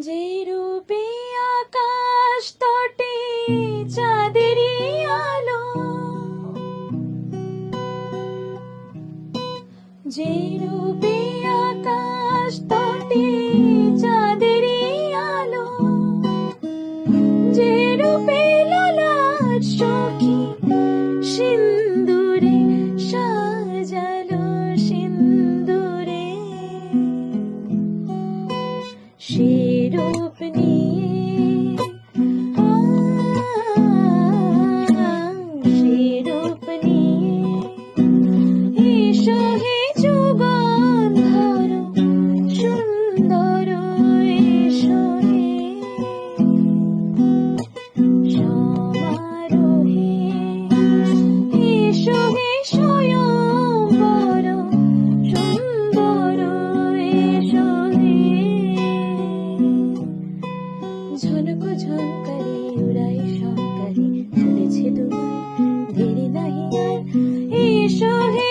যে রূপে আকাশ তটে চাঁদেরই আলো, যে রূপে আকাশ তটে চাঁদেরই আলো, যে রূপে ললাট সখী সিন্দুরে সাজালো সিন্দুরে, সে রূপ নিয়ে সে রূপ নিয়ে এসো হে যুগল ধরো সুন্দর, এসো হে সমারোহে, এসো হে স্বয়ংবর সুন্দর, এসো হে ঝনক ঝনকারে উড়াই শঙ্কারে চলেছে দূর দেরি নাহি আর, এসো হে